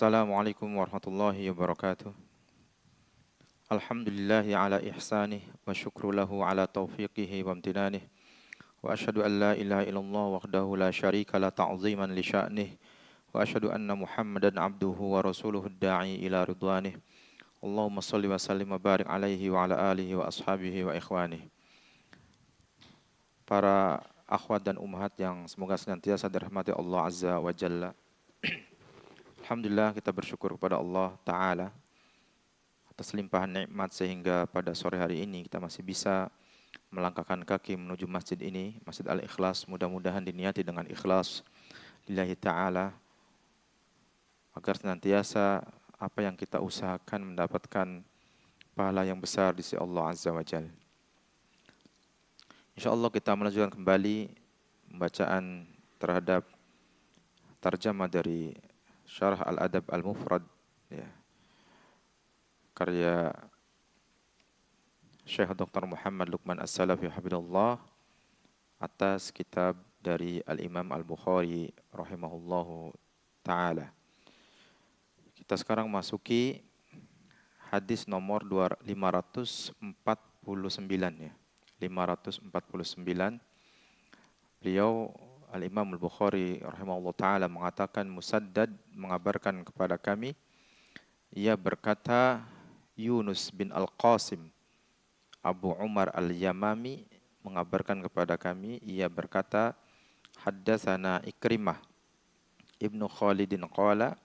Assalamualaikum warahmatullahi wabarakatuh. Alhamdulillahi ala ihsanih wa syukru lahu ala taufiqihi wa amtinanih. Wa ashhadu an la ilaha illallah wahdahu la syarika la ta'ziman li sya'nih. Wa ashhadu anna Muhammadan abduhu wa rasuluhu da'i ila ridwanih. Allahumma salli wa sallim wa barik alaihi wa ala alihi wa ashabihi wa ikhwanih. Para akhwat dan ummahat yang semoga senantiasa dirahmati Allah Azza wa Jalla. Alhamdulillah kita bersyukur kepada Allah Ta'ala atas limpahan nikmat sehingga pada sore hari ini kita masih bisa melangkahkan kaki menuju masjid ini, Masjid Al-Ikhlas. Mudah-mudahan diniati dengan ikhlas lillahi ta'ala, agar senantiasa apa yang kita usahakan mendapatkan pahala yang besar di sisi Allah Azza wa Jalla. InsyaAllah kita melanjutkan kembali pembacaan terhadap tarjamah dari Syarah Al-Adab Al-Mufrad, ya, karya Syekh Dr. Muhammad Luqman As-Salafi hafizahullah atas kitab dari Al-Imam Al-Bukhari rahimahullahu ta'ala. Kita sekarang masuki hadis nomor 549 ya. 549. Beliau Al-Imam Al-Bukhari rahimahullahu ta'ala mengatakan, Musaddad mengabarkan kepada kami, ia berkata, Yunus bin Al-Qasim Abu Umar Al-Yamami mengabarkan kepada kami, ia berkata, Haddatsana Ikrimah Ibnu Khalidin qala,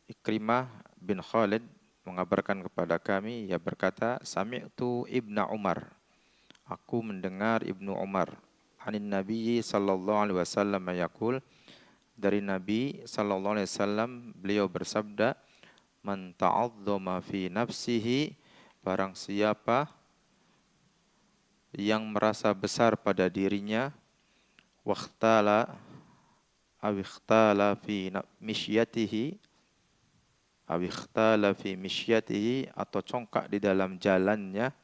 Ikrimah bin Khalid mengabarkan kepada kami, ia berkata, Sami'tu Ibnu Umar, aku mendengar Ibnu Umar, anin Nabi sallallahu alaihi wasallam yaqul, dari Nabi sallallahu alaihi wasallam beliau bersabda, man ta'azzama fi nafsihi, barang siapa yang merasa besar pada dirinya, waqtala awikhtala fi mishyatihi, awikhtala fi mishyatihi, atau congkak di dalam jalannya,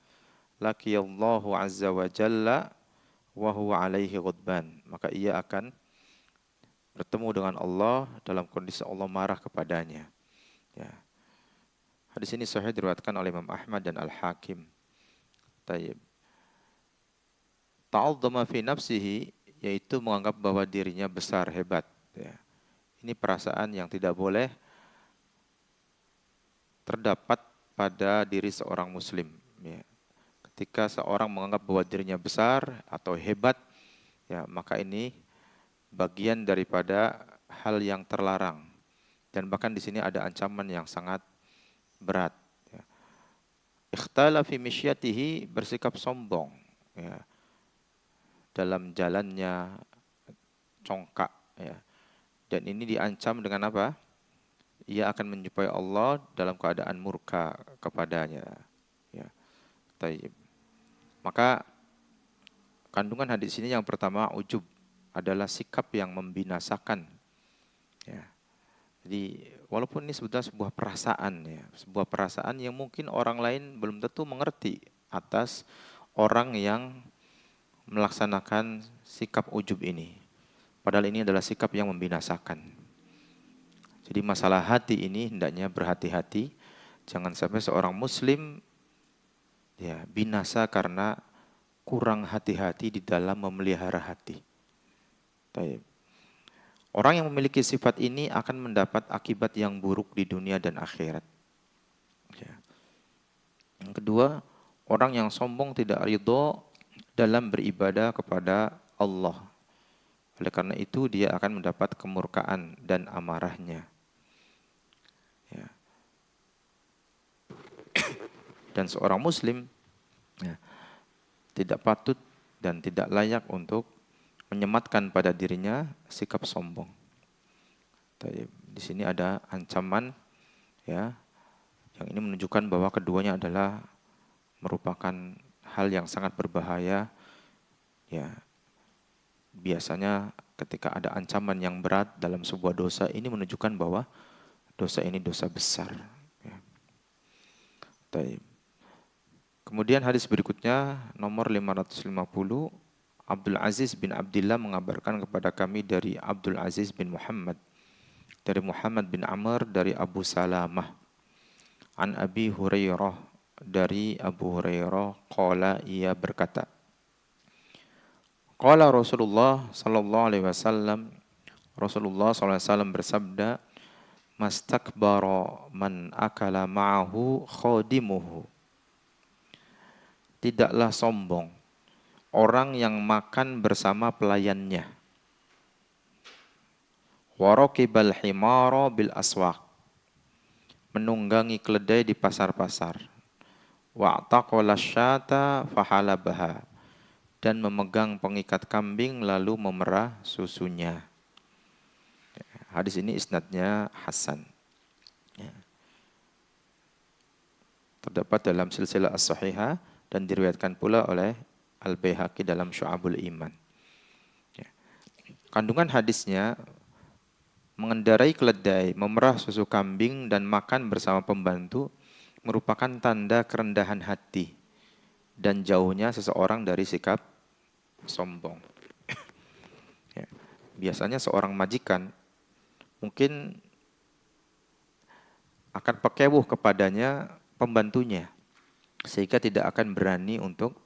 laqiyallahu azza wa jalla wa huwa alaihi ghadban, maka ia akan bertemu dengan Allah dalam kondisi Allah marah kepadanya. Ya. Hadis ini sahih diriwayatkan oleh Imam Ahmad dan Al-Hakim. Tayyib. Ta'azzama fi nafsihi, yaitu menganggap bahwa dirinya besar, hebat. Ya. Ini perasaan yang tidak boleh terdapat pada diri seorang muslim. Ya. Ketika seorang menganggap bahwa dirinya besar atau hebat, ya, maka ini bagian daripada hal yang terlarang, dan bahkan di sini ada ancaman yang sangat berat. Ya. Ikhtala fi misyatihi, bersikap sombong, ya, dalam jalannya, congkak, ya. Dan ini diancam dengan apa? Ia akan menjumpai Allah dalam keadaan murka kepadanya. Ya. Tayyib. Maka kandungan hadis ini yang pertama, ujub adalah sikap yang membinasakan. Ya. Jadi walaupun ini sebetulnya sebuah perasaan, ya, sebuah perasaan yang mungkin orang lain belum tentu mengerti atas orang yang melaksanakan sikap ujub ini. Padahal ini adalah sikap yang membinasakan. Jadi masalah hati ini hendaknya berhati-hati, jangan sampai seorang muslim, ya, binasa karena kurang hati-hati di dalam memelihara hati. Baik. Orang yang memiliki sifat ini akan mendapat akibat yang buruk di dunia dan akhirat. Ya. Yang kedua, orang yang sombong tidak ridho dalam beribadah kepada Allah. Oleh karena itu dia akan mendapat kemurkaan dan amarahnya. Ya. Dan seorang muslim, ya, tidak patut dan tidak layak untuk menyematkan pada dirinya sikap sombong. Di sini ada ancaman, ya, yang ini menunjukkan bahwa keduanya adalah merupakan hal yang sangat berbahaya. Ya, biasanya ketika ada ancaman yang berat dalam sebuah dosa, ini menunjukkan bahwa dosa ini dosa besar. Ya. Kemudian hadis berikutnya nomor 550, Abdul Aziz bin Abdullah mengabarkan kepada kami dari Abdul Aziz bin Muhammad, dari Muhammad bin Amr, dari Abu Salamah, an Abi Hurairah, dari Abu Hurairah, qala, ia berkata, qala Rasulullah sallallahu alaihi wasallam, Rasulullah sallallahu alaihi wasallam bersabda, mastakbara man akala ma'ahu khadimuhu. Tidaklah sombong orang yang makan bersama pelayannya. Waraqibal himara bil aswaq. Menunggangi keledai di pasar-pasar. Wa'taqala syata fahalabaha. Dan memegang pengikat kambing lalu memerah susunya. Hadis ini isnadnya hasan. Terdapat dalam silsilah as-sahihah dan diriwayatkan pula oleh Al-Baihaqi dalam Syu'abul Iman. Kandungan hadisnya, mengendarai keledai, memerah susu kambing, dan makan bersama pembantu merupakan tanda kerendahan hati dan jauhnya seseorang dari sikap sombong. Biasanya seorang majikan mungkin akan pekewuh kepadanya pembantunya, sehingga tidak akan berani untuk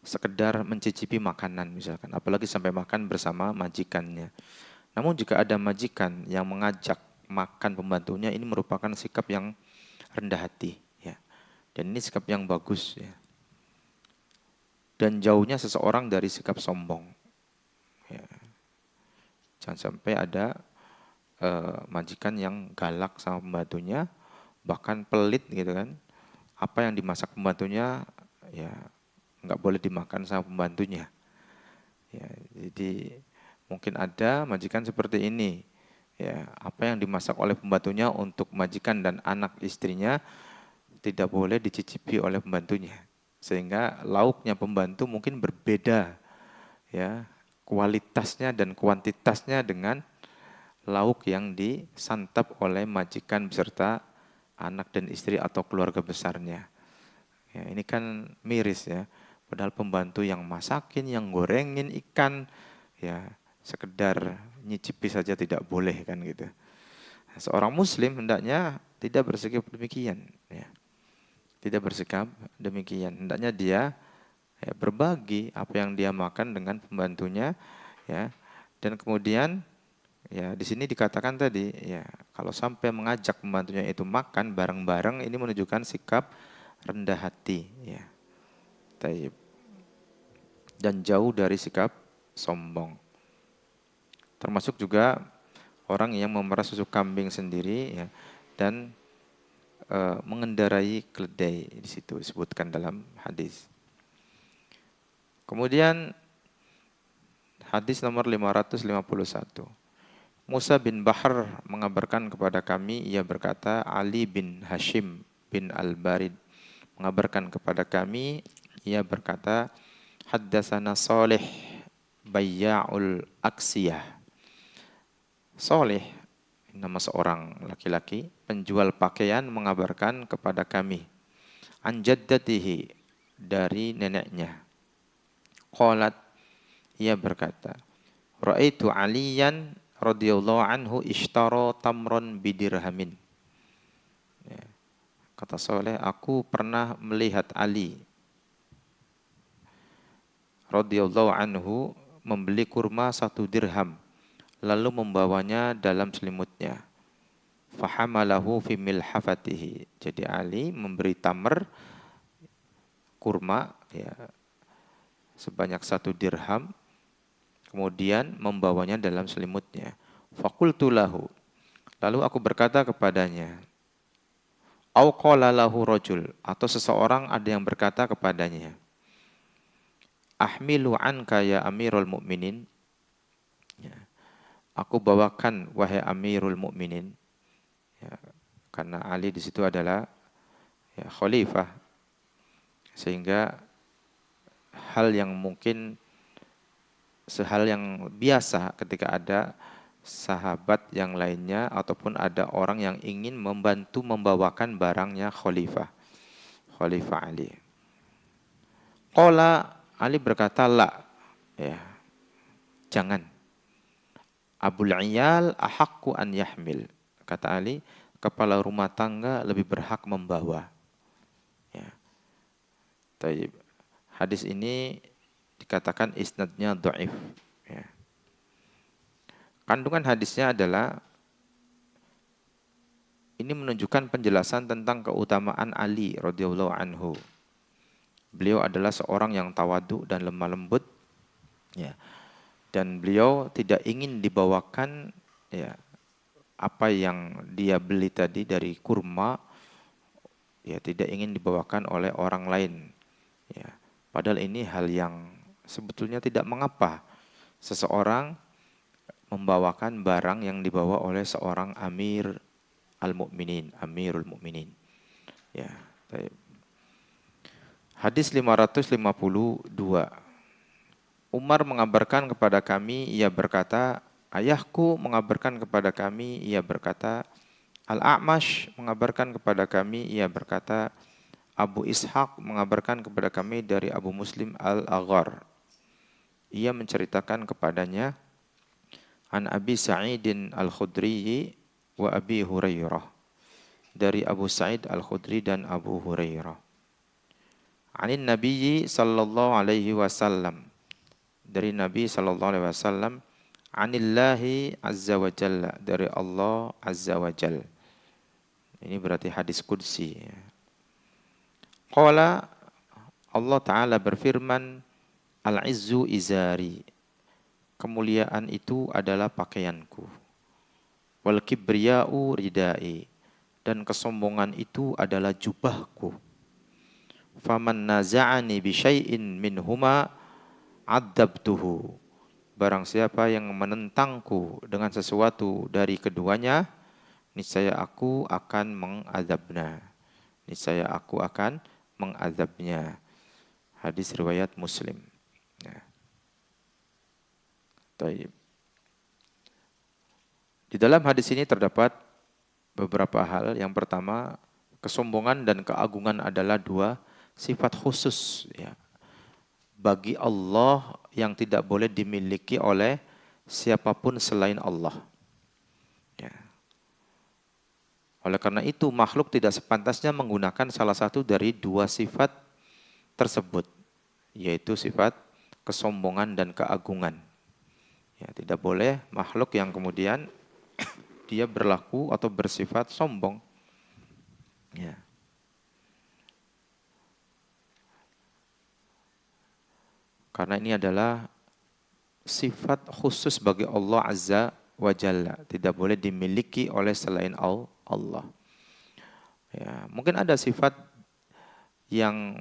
sekedar mencicipi makanan misalkan, apalagi sampai makan bersama majikannya. Namun jika ada majikan yang mengajak makan pembantunya, ini merupakan sikap yang rendah hati, ya. Dan ini sikap yang bagus, ya. Dan jauhnya seseorang dari sikap sombong. Ya. Jangan sampai ada majikan yang galak sama pembantunya, bahkan pelit gitu kan. Apa yang dimasak pembantunya, ya nggak boleh dimakan sama pembantunya. Ya, jadi mungkin ada majikan seperti ini. Ya, apa yang dimasak oleh pembantunya untuk majikan dan anak istrinya tidak boleh dicicipi oleh pembantunya. Sehingga lauknya pembantu mungkin berbeda, ya, kualitasnya dan kuantitasnya dengan lauk yang disantap oleh majikan beserta anak dan istri atau keluarga besarnya. Ya, ini kan miris, ya. Padahal pembantu yang masakin, yang gorengin ikan, ya sekedar nyicipi saja tidak boleh kan gitu. Seorang muslim hendaknya tidak bersikap demikian, ya. Tidak bersikap demikian. Hendaknya dia berbagi apa yang dia makan dengan pembantunya, ya. Dan kemudian, ya di sini dikatakan tadi, ya kalau sampai mengajak pembantunya itu makan bareng-bareng, ini menunjukkan sikap rendah hati, ya. Taib. Dan jauh dari sikap sombong. Termasuk juga orang yang memerah susu kambing sendiri, ya, dan mengendarai keledai, di situ disebutkan dalam hadis. Kemudian hadis nomor 551. Musa bin Bahr mengabarkan kepada kami, ia berkata, Ali bin Hashim bin Al-Barid mengabarkan kepada kami, ia berkata, haddatsana Salih Bayya'ul Aksiyah. Salih, nama seorang laki-laki penjual pakaian, mengabarkan kepada kami, an jaddatihi, dari neneknya. Qalat, ia berkata, ra'aitu Aliyan radhiyallahu anhu ishtara tamron bidirhamin. Ya. Kata Saleh, aku pernah melihat Ali radhiyallahu anhu membeli kurma 1 dirham, lalu membawanya dalam selimutnya. Fahamalahu fi milhafatihi. Jadi Ali memberi tamr, kurma, ya, sebanyak 1 dirham, kemudian membawanya dalam selimutnya. Faqultu lahu. Lalu aku berkata kepadanya, au qala lahu rajul, atau seseorang ada yang berkata kepadanya, ahmilu anka ya amirul mu'minin. Ya. Aku bawakan wahai amirul mu'minin. Ya. Karena Ali di situ adalah, ya, khalifah, sehingga hal yang mungkin sehal yang biasa ketika ada sahabat yang lainnya ataupun ada orang yang ingin membantu membawakan barangnya khalifah Ali. Qala Ali berkata, la, ya, jangan. Abul iyal ahaqqu an yahmil. Kata Ali, kepala rumah tangga lebih berhak membawa. Ya. Taib. Hadis ini dikatakan isnadnya dhaif. Ya. Kandungan hadisnya adalah ini menunjukkan penjelasan tentang keutamaan Ali radhiyallahu anhu. Beliau adalah seorang yang tawadu dan lemah lembut, ya. Dan beliau tidak ingin dibawakan, ya, apa yang dia beli tadi dari kurma, ya, tidak ingin dibawakan oleh orang lain, ya. Padahal ini hal yang sebetulnya tidak mengapa seseorang membawakan barang yang dibawa oleh seorang amirul mukminin, ya. Hadis 552. Umar mengabarkan kepada kami, ia berkata, ayahku mengabarkan kepada kami, ia berkata, Al-A'mash mengabarkan kepada kami, ia berkata, Abu Ishaq mengabarkan kepada kami dari Abu Muslim Al-Aghar. Ia menceritakan kepadanya, An Abi Sa'idin Al-Khudri wa Abi Hurairah. Dari Abu Sa'id Al-Khudri dan Abu Hurairah. Anin Nabiyyi sallallahu alaihi wasallam. Dari Nabi sallallahu alaihi wasallam, anillahi azza wa jalla, dari Allah azza wa jalla. Ini berarti hadis qudsi. Qala, Allah taala berfirman, al-izzu izari, kemuliaan itu adalah pakaianku. Wal kibriya'u ridai, dan kesombongan itu adalah jubahku. Faman naza'ani bi syai'in minhuma adzabtuhu. Barang siapa yang menentangku dengan sesuatu dari keduanya, niscaya aku akan mengadabnya. Niscaya aku akan mengadabnya. Hadis riwayat Muslim. Ya. Taib. Di dalam hadis ini terdapat beberapa hal. Yang pertama, kesombongan dan keagungan adalah dua sifat khusus, ya, bagi Allah yang tidak boleh dimiliki oleh siapapun selain Allah. Ya. Oleh karena itu makhluk tidak sepantasnya menggunakan salah satu dari dua sifat tersebut, yaitu sifat kesombongan dan keagungan. Ya, tidak boleh makhluk yang kemudian dia berlaku atau bersifat sombong. Ya. Karena ini adalah sifat khusus bagi Allah Azza wa Jalla, tidak boleh dimiliki oleh selain Allah. Ya, mungkin ada sifat yang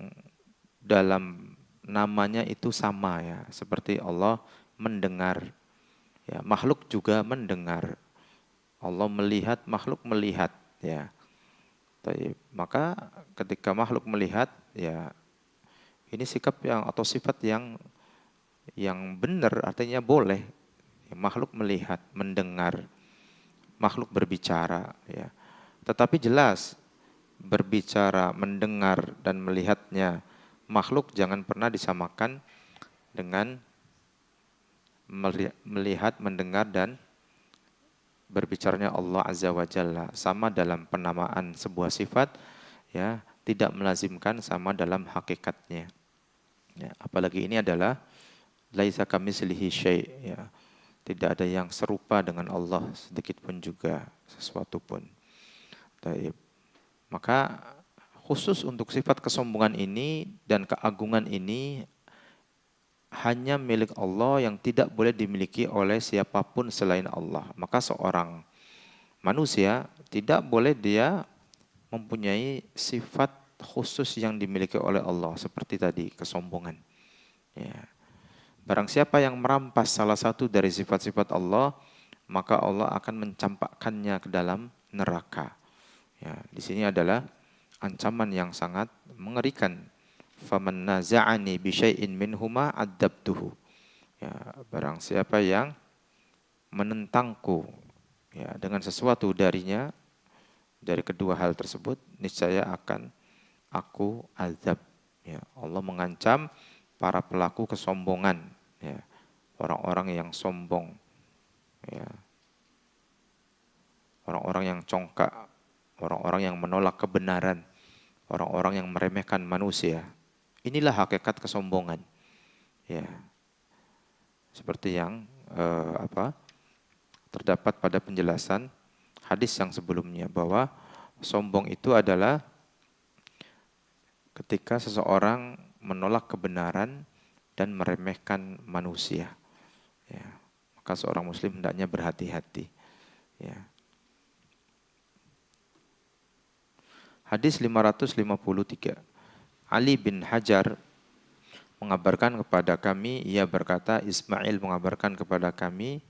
dalam namanya itu sama, ya, seperti Allah mendengar. Ya, makhluk juga mendengar. Allah melihat, makhluk melihat, ya. Maka ketika makhluk melihat, ya, ini sikap yang atau sifat yang benar, artinya boleh. Ya, makhluk melihat, mendengar, makhluk berbicara, ya. Tetapi jelas berbicara, mendengar dan melihatnya makhluk jangan pernah disamakan dengan melihat, mendengar dan berbicaranya Allah Azza wa Jalla. Sama dalam penamaan sebuah sifat, ya, tidak melazimkan sama dalam hakikatnya. Ya, apalagi ini adalah laisa kamitslihi syai', ya. Tidak ada yang serupa dengan Allah sedikit pun juga, sesuatu pun. Taib. Maka khusus untuk sifat kesombongan ini dan keagungan ini hanya milik Allah yang tidak boleh dimiliki oleh siapapun selain Allah. Maka seorang manusia tidak boleh dia mempunyai sifat khusus yang dimiliki oleh Allah seperti tadi kesombongan. Ya. Barang siapa yang merampas salah satu dari sifat-sifat Allah, maka Allah akan mencampakkannya ke dalam neraka. Ya, di sini adalah ancaman yang sangat mengerikan. Faman naza'ani bi syai'in minhuma adzabtuhu. Ya, barang siapa yang menentangku, ya, dengan sesuatu darinya, dari kedua hal tersebut, niscaya akan aku azab. Ya, Allah mengancam para pelaku kesombongan, ya, orang-orang yang sombong, ya, orang-orang yang congkak, orang-orang yang menolak kebenaran, orang-orang yang meremehkan manusia. Inilah hakikat kesombongan, ya, seperti yang terdapat pada penjelasan hadis yang sebelumnya, bahwa sombong itu adalah ketika seseorang menolak kebenaran dan meremehkan manusia. Ya, maka seorang muslim hendaknya berhati-hati. Ya. Hadis 553. Ali bin Hajar mengabarkan kepada kami, ia berkata, Ismail mengabarkan kepada kami,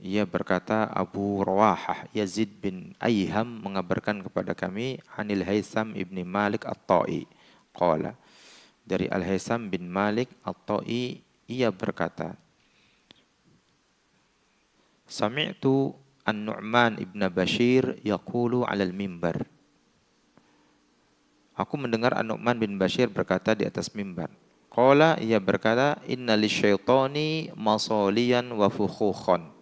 ia berkata, Abu Rawahah Yazid bin Ayham mengabarkan kepada kami, Anil Haitham ibni Malik At-Ta'i, qala, dari Al-Haitham bin Malik At-Ta'i, ia berkata, Sami'tu An-Nu'man ibn Bashir yaqulu 'alal mimbar. Aku mendengar An-Nu'man bin Bashir berkata di atas mimbar. Qala, ia berkata, Inna lisyaitani masaliyan wa fukhukhan.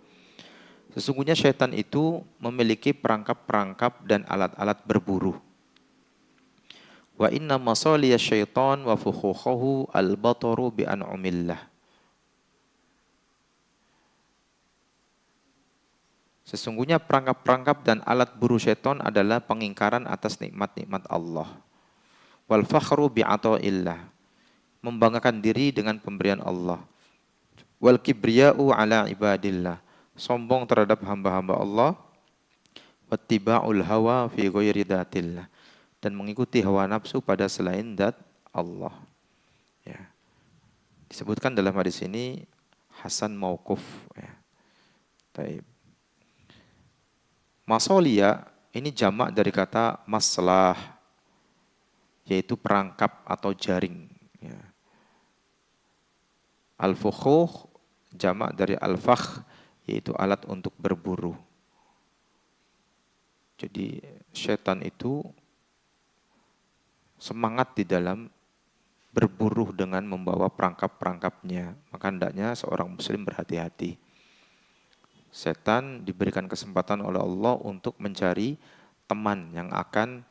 Sesungguhnya syaitan itu memiliki perangkap-perangkap dan alat-alat berburu. Wa inna masaliya syaitan wa fukhukhahu al-bataru bi an'umillah. Sesungguhnya perangkap-perangkap dan alat buru syaitan adalah pengingkaran atas nikmat-nikmat Allah. Wal fakhru bi'ata'illah, membanggakan diri dengan pemberian Allah. Wal kibriya'u ala ibadillah, sombong terhadap hamba-hamba Allah. Wattiba'ul hawa fi ghairi datillah, dan mengikuti hawa nafsu pada selain dat Allah. Ya. Disebutkan dalam hadis ini hasan mauquf. Ya. Taib. Masoliyah ini jamak dari kata maslah, yaitu perangkap atau jaring. Ya. Al-fukhukh jamak dari al-fakh, yaitu alat untuk berburu. Jadi syaitan itu semangat di dalam berburu dengan membawa perangkap-perangkapnya. Maka hendaknya seorang muslim berhati-hati. Setan diberikan kesempatan oleh Allah untuk mencari teman yang akan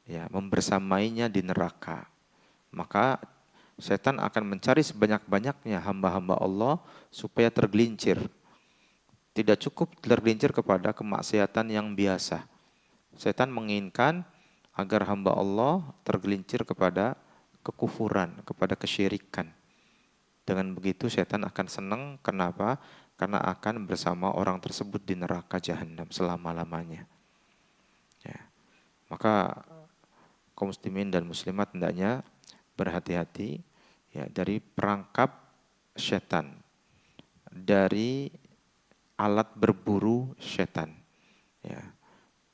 membersamainya di neraka. Maka setan akan mencari sebanyak-banyaknya hamba-hamba Allah supaya tergelincir. Tidak cukup tergelincir kepada kemaksiatan yang biasa. Setan menginginkan agar hamba Allah tergelincir kepada kekufuran, kepada kesyirikan. Dengan begitu setan akan senang. Kenapa? Karena akan bersama orang tersebut di neraka jahanam selama-lamanya. Ya. Maka kaum muslimin dan muslimat hendaknya berhati-hati dari perangkap setan, dari alat berburu setan. Ya.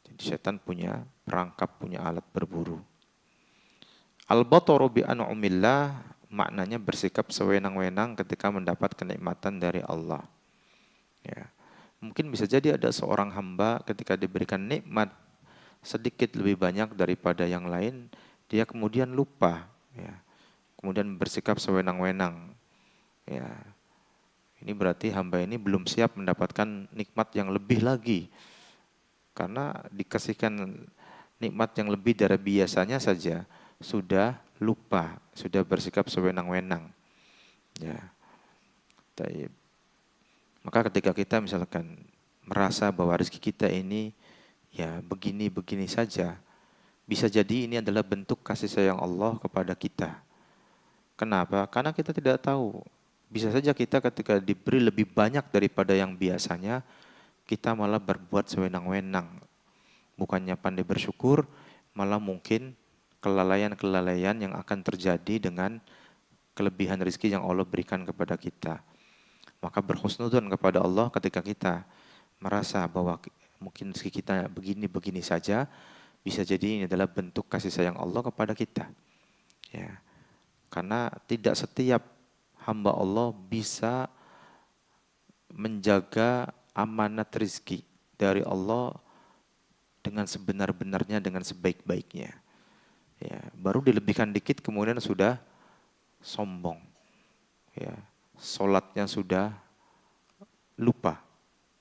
Jadi setan punya perangkap, punya alat berburu. Al-bataru bi an'umillah maknanya bersikap sewenang-wenang ketika mendapat kenikmatan dari Allah. Ya. Mungkin bisa jadi ada seorang hamba ketika diberikan nikmat sedikit lebih banyak daripada yang lain, dia kemudian lupa, ya. Kemudian bersikap sewenang-wenang. Ya. Ini berarti hamba ini belum siap mendapatkan nikmat yang lebih lagi. Karena dikasihkan nikmat yang lebih dari biasanya saja, sudah lupa, sudah bersikap sewenang-wenang. Ya. Taib. Maka ketika kita misalkan merasa bahwa rezeki kita ini begini-begini saja, bisa jadi ini adalah bentuk kasih sayang Allah kepada kita. Kenapa? Karena kita tidak tahu. Bisa saja kita ketika diberi lebih banyak daripada yang biasanya, kita malah berbuat sewenang-wenang. Bukannya pandai bersyukur, malah mungkin kelalaian-kelalaian yang akan terjadi dengan kelebihan rezeki yang Allah berikan kepada kita. Maka berhusnudzon kepada Allah ketika kita merasa bahwa mungkin rezeki kita begini-begini saja, bisa jadi ini adalah bentuk kasih sayang Allah kepada kita. Ya. Karena tidak setiap hamba Allah bisa menjaga amanat rezeki dari Allah dengan sebenar-benarnya, dengan sebaik-baiknya. Ya, baru dilebihkan dikit kemudian sudah sombong. ya, sholatnya sudah lupa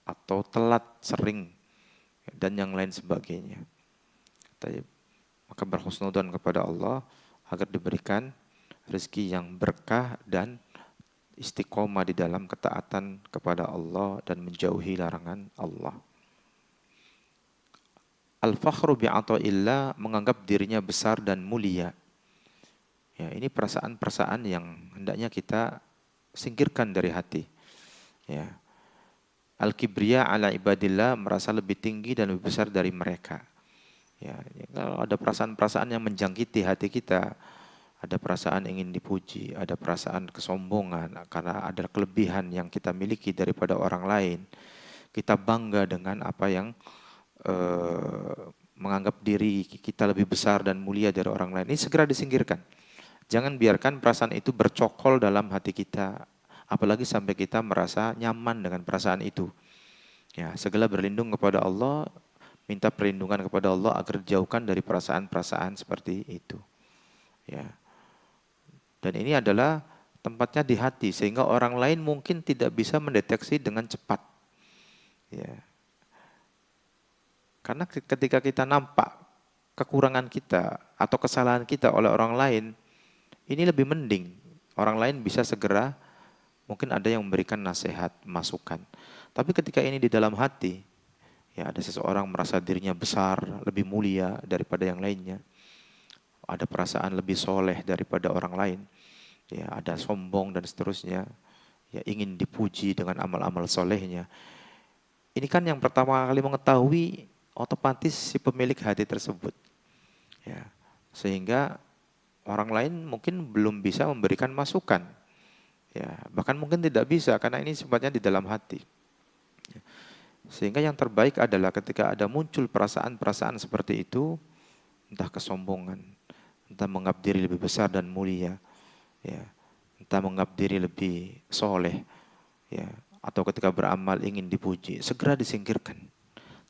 atau telat sering dan yang lain sebagainya. Maka berhusnudzon kepada Allah agar diberikan rezeki yang berkah dan istiqomah di dalam ketaatan kepada Allah dan menjauhi larangan Allah. Al-fakhru bi'ata'illah, menganggap dirinya besar dan mulia. Ya, ini perasaan-perasaan yang hendaknya kita singkirkan dari hati. Ya. Al-kibriya ala ibadillah, merasa lebih tinggi dan lebih besar dari mereka. Ya, kalau ada perasaan-perasaan yang menjangkiti hati kita, ada perasaan ingin dipuji, ada perasaan kesombongan karena ada kelebihan yang kita miliki daripada orang lain. Kita bangga dengan apa yang menganggap diri kita lebih besar dan mulia dari orang lain. Ini segera disingkirkan. Jangan biarkan perasaan itu bercokol dalam hati kita, apalagi sampai kita merasa nyaman dengan perasaan itu. Ya, segala berlindung kepada Allah, minta perlindungan kepada Allah agar dijauhkan dari perasaan-perasaan seperti itu. Ya. Dan ini adalah tempatnya di hati, sehingga orang lain mungkin tidak bisa mendeteksi dengan cepat. Ya. Karena ketika kita nampak kekurangan kita atau kesalahan kita oleh orang lain, ini lebih mending. Orang lain bisa segera, mungkin ada yang memberikan nasihat, masukan. Tapi ketika ini di dalam hati, ya ada seseorang merasa dirinya besar, lebih mulia daripada yang lainnya. Ada perasaan lebih soleh daripada orang lain. Ya, ada sombong dan seterusnya. Ya, ingin dipuji dengan amal-amal solehnya. Ini kan yang pertama kali mengetahui otomatis si pemilik hati tersebut. Ya, sehingga orang lain mungkin belum bisa memberikan masukan. Ya, bahkan mungkin tidak bisa karena ini sifatnya di dalam hati. Ya. Sehingga yang terbaik adalah ketika ada muncul perasaan-perasaan seperti itu, entah kesombongan, entah menganggap diri lebih besar dan mulia, ya, entah menganggap diri lebih soleh, ya, atau ketika beramal ingin dipuji, segera disingkirkan.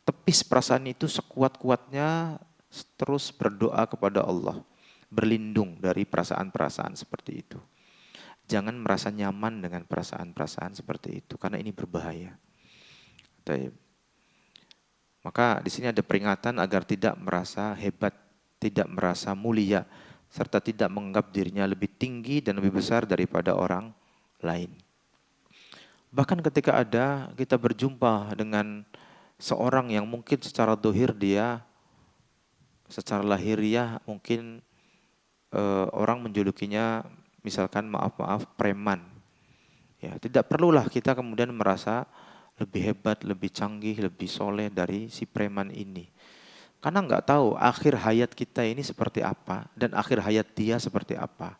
Tepis perasaan itu sekuat-kuatnya, terus berdoa kepada Allah, berlindung dari perasaan-perasaan seperti itu. Jangan merasa nyaman dengan perasaan-perasaan seperti itu, karena ini berbahaya. Maka di sini ada peringatan agar tidak merasa hebat, tidak merasa mulia, serta tidak menganggap dirinya lebih tinggi dan lebih besar daripada orang lain. Bahkan ketika kita berjumpa dengan seorang yang mungkin secara dohir dia, secara lahiriah mungkin orang menjulukinya misalkan maaf-maaf preman. Ya, tidak perlulah kita kemudian merasa lebih hebat, lebih canggih, lebih soleh dari si preman ini. Karena nggak tahu akhir hayat kita ini seperti apa dan akhir hayat dia seperti apa.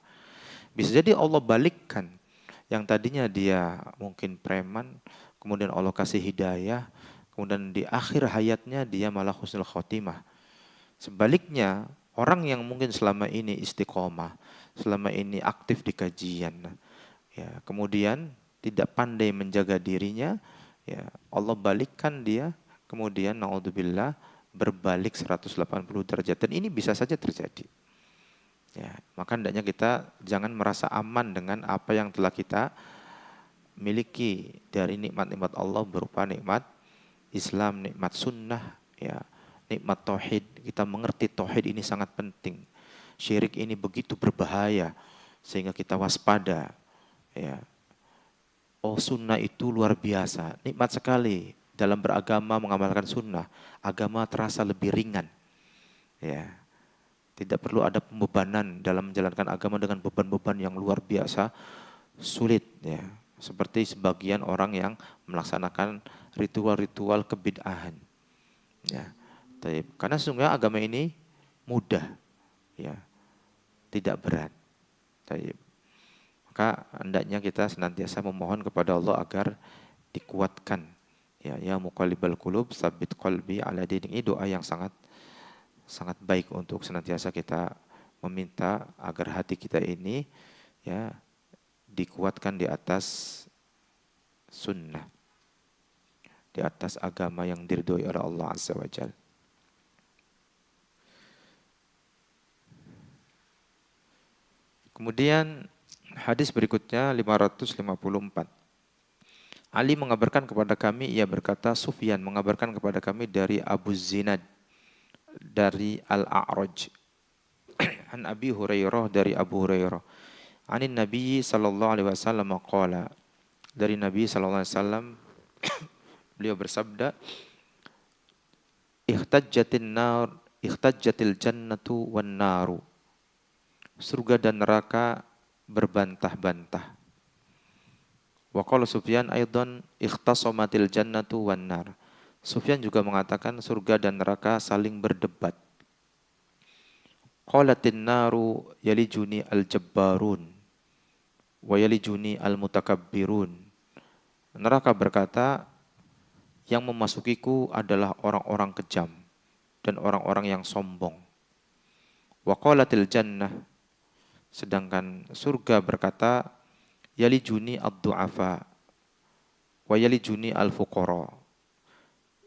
Bisa jadi Allah balikkan yang tadinya dia mungkin preman, kemudian Allah kasih hidayah, kemudian di akhir hayatnya dia malah husnul khotimah. Sebaliknya, orang yang mungkin selama ini istiqomah, selama ini aktif di kajian, ya, kemudian tidak pandai menjaga dirinya, ya, Allah balikkan dia, kemudian naudzubillah berbalik 180 derajat, dan ini bisa saja terjadi. Ya, maka hendaknya kita jangan merasa aman dengan apa yang telah kita miliki dari nikmat-nikmat Allah berupa nikmat Islam, nikmat sunnah, ya, nikmat tauhid. Kita mengerti tauhid ini sangat penting. Syirik ini begitu berbahaya sehingga kita waspada. Ya. Oh, sunnah itu luar biasa, nikmat sekali dalam beragama mengamalkan sunnah. Agama terasa lebih ringan. Ya. Tidak perlu ada pembebanan dalam menjalankan agama dengan beban-beban yang luar biasa sulit, ya. Seperti sebagian orang yang melaksanakan ritual-ritual kebid'ahan. Ya. Karena sesungguhnya agama ini mudah, ya, tidak berat. Maka hendaknya kita senantiasa memohon kepada Allah agar dikuatkan. Ya muqallibal qulub, tsabbit qalbi ala dinik. Ini doa yang sangat sangat baik untuk senantiasa kita meminta agar hati kita ini, ya, dikuatkan di atas sunnah, di atas agama yang diridhoi oleh Allah Azza wa Jalla. Kemudian Hadis berikutnya 554. Ali mengabarkan kepada kami, ia berkata, Sufyan mengabarkan kepada kami dari Abu Zinad, dari Al-A'raj, an Abi Hurairah, dari Abu Hurairah, anin Nabi sallallahu alaihi wasallam qala, dari Nabi sallallahu alaihi wasallam beliau bersabda, ihtajjatil jannatu wan naru. Surga dan neraka berbantah-bantah. Wa qala Sufyan aidan ikhtasamatil jannatu wan nar. Sufyan juga mengatakan surga dan neraka saling berdebat. Qalatin naru yalijuni al-jabbarun wa yalijuni al-mutakabbirun. Neraka berkata, yang memasukiku adalah orang-orang kejam dan orang-orang yang sombong. Wa qalatil jannah, sedangkan surga berkata, yalijuni ad-du'afa wa yalijuni al-fuqara.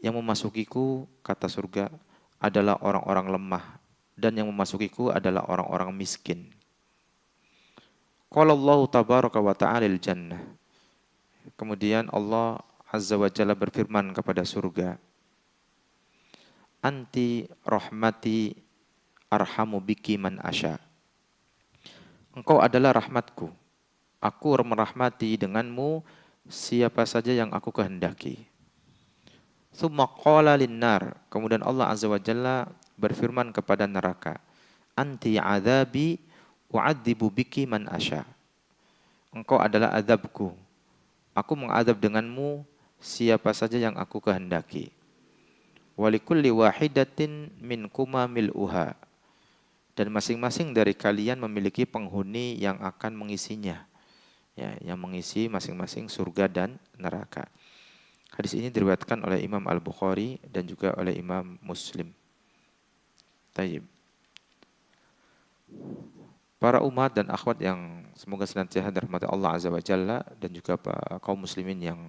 Yang memasukiku, kata surga, adalah orang-orang lemah, dan yang memasukiku adalah orang-orang miskin. Qala Allah tabaraka wa ta'ala lil jannah. Kemudian Allah Azza wa Jalla berfirman kepada surga, Anti rahmati arhamu biki man asya. Engkau adalah rahmatku. Aku merahmati denganmu siapa saja yang aku kehendaki. Tsumma qala linnar. Kemudian Allah Azza wa Jalla berfirman kepada neraka, Anti adzabi u'adzibu biki man asya. Engkau adalah azabku. Aku mengadab denganmu siapa saja yang aku kehendaki. Walikulli wahidatin minkuma mil'uha. Dan masing-masing dari kalian memiliki penghuni yang akan mengisinya. Ya, yang mengisi masing-masing surga dan neraka. Hadis ini diriwayatkan oleh Imam Al-Bukhari dan juga oleh Imam Muslim. Tayyib. Para umat dan akhwat yang semoga senantiasa dirahmati Allah Azza wa Jalla, dan juga kaum muslimin yang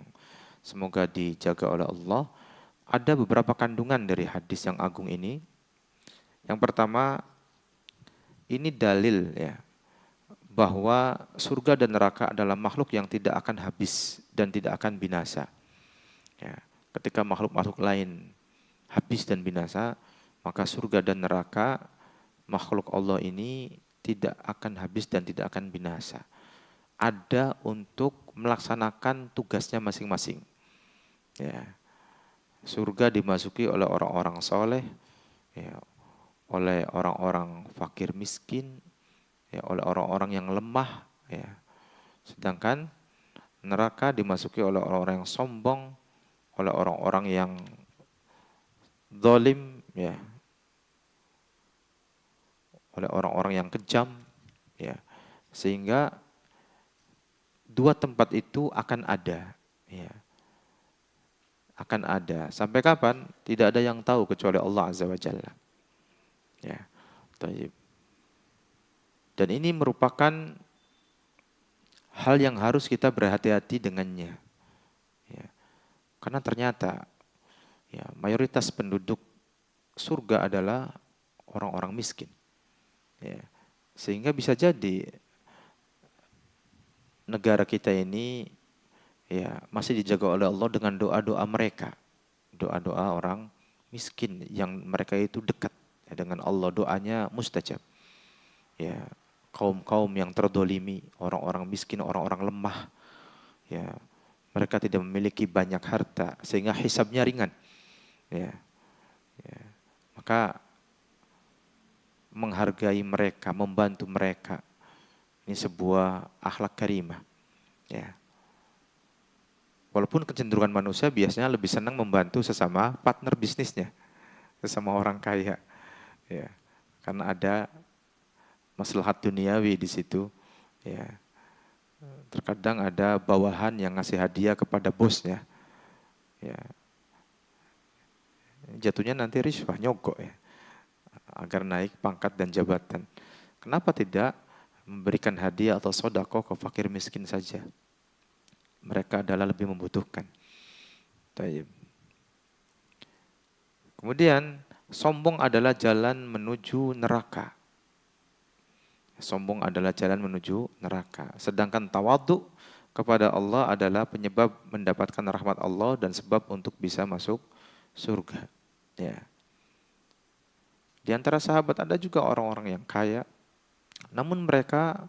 semoga dijaga oleh Allah, ada beberapa kandungan dari hadis yang agung ini. Yang pertama, ini dalil ya, bahwa surga dan neraka adalah makhluk yang tidak akan habis dan tidak akan binasa. Ya, ketika makhluk-makhluk lain habis dan binasa, maka surga dan neraka makhluk Allah ini tidak akan habis dan tidak akan binasa. Ada untuk melaksanakan tugasnya masing-masing. Ya, surga dimasuki oleh orang-orang soleh, ya, oleh orang-orang fakir miskin, ya, oleh orang-orang yang lemah, ya. Sedangkan neraka dimasuki oleh orang-orang yang sombong, oleh orang-orang yang zalim, ya, oleh orang-orang yang kejam, ya. Sehingga dua tempat itu akan ada, ya. Akan ada. Sampai kapan? Tidak ada yang tahu kecuali Allah Azza wa Jalla. Ya. Tayyib. Dan ini merupakan hal yang harus kita berhati-hati dengannya. Ya. Karena ternyata ya, mayoritas penduduk surga adalah orang-orang miskin. Ya. Sehingga bisa jadi negara kita ini ya masih dijaga oleh Allah dengan doa-doa mereka. Doa-doa orang miskin yang mereka itu dekat ya, dengan Allah, doanya mustajab. Ya, kaum-kaum yang terdolimi, orang-orang miskin, orang-orang lemah, ya, mereka tidak memiliki banyak harta sehingga hisabnya ringan, ya, ya. Maka menghargai mereka, membantu mereka, ini sebuah akhlak karimah, ya. Walaupun kecenderungan manusia biasanya lebih senang membantu sesama partner bisnisnya, sesama orang kaya, ya, karena ada maslahat duniawi di situ, ya. Terkadang ada bawahan yang ngasih hadiah kepada bosnya, ya. Jatuhnya nanti riswah, nyogok ya, agar naik pangkat dan jabatan. Kenapa tidak memberikan hadiah atau sodako ke fakir miskin saja? Mereka adalah lebih membutuhkan. Taib. Kemudian sombong adalah jalan menuju neraka. Sombong adalah jalan menuju neraka. Sedangkan tawadhu kepada Allah adalah penyebab mendapatkan rahmat Allah dan sebab untuk bisa masuk surga. Ya. Di antara sahabat ada juga orang-orang yang kaya, namun mereka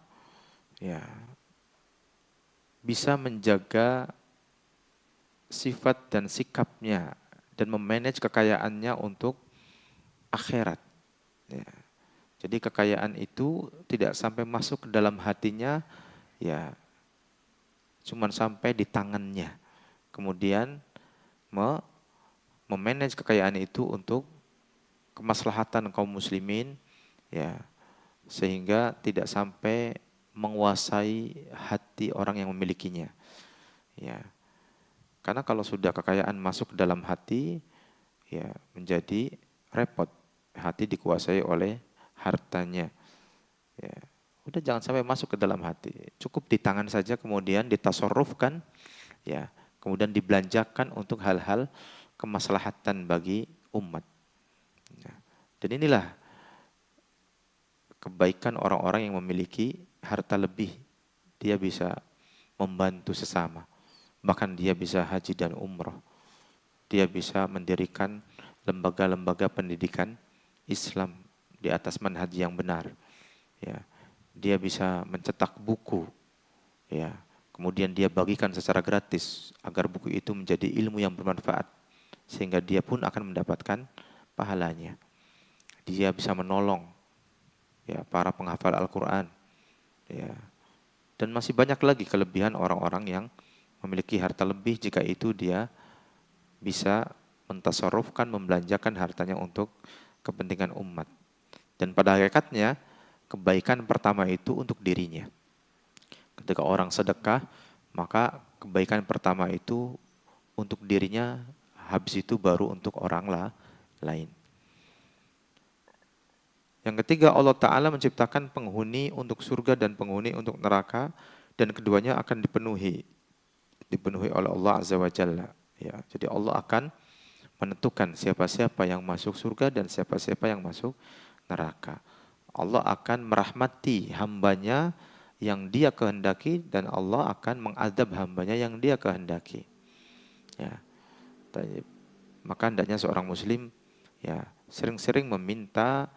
ya bisa menjaga sifat dan sikapnya dan memanage kekayaannya untuk akhirat. Ya. Jadi kekayaan itu tidak sampai masuk ke dalam hatinya, ya cuman sampai di tangannya. Kemudian memanage kekayaan itu untuk kemaslahatan kaum muslimin, ya sehingga tidak sampai menguasai hati orang yang memilikinya. Ya. Karena kalau sudah kekayaan masuk ke dalam hati, ya menjadi repot. Hati dikuasai oleh hartanya. Ya. Udah jangan sampai masuk ke dalam hati. Cukup di tangan saja kemudian ditasarrufkan, ya. Kemudian dibelanjakan untuk hal-hal kemaslahatan bagi umat. Ya. Dan inilah kebaikan orang-orang yang memiliki harta lebih. Dia bisa membantu sesama. Bahkan dia bisa haji dan umroh. Dia bisa mendirikan lembaga-lembaga pendidikan Islam di atas manhaj yang benar. Ya. Dia bisa mencetak buku. Ya. Kemudian dia bagikan secara gratis agar buku itu menjadi ilmu yang bermanfaat. Sehingga dia pun akan mendapatkan pahalanya. Dia bisa menolong ya para penghafal Al-Quran. Ya. Dan masih banyak lagi kelebihan orang-orang yang memiliki harta lebih jika itu dia bisa mentasarrufkan, membelanjakan hartanya untuk kepentingan umat. Dan pada hakikatnya kebaikan pertama itu untuk dirinya. Ketika orang sedekah, maka kebaikan pertama itu untuk dirinya, habis itu baru untuk orang lain. Yang ketiga, Allah Ta'ala menciptakan penghuni untuk surga dan penghuni untuk neraka, dan keduanya akan dipenuhi oleh Allah Azza wa Jalla. Ya, jadi Allah akan menentukan siapa-siapa yang masuk surga dan siapa-siapa yang masuk neraka. Allah akan merahmati hambanya yang dia kehendaki dan Allah akan mengadab hambanya yang dia kehendaki. Ya, maka hendaknya seorang muslim ya sering-sering meminta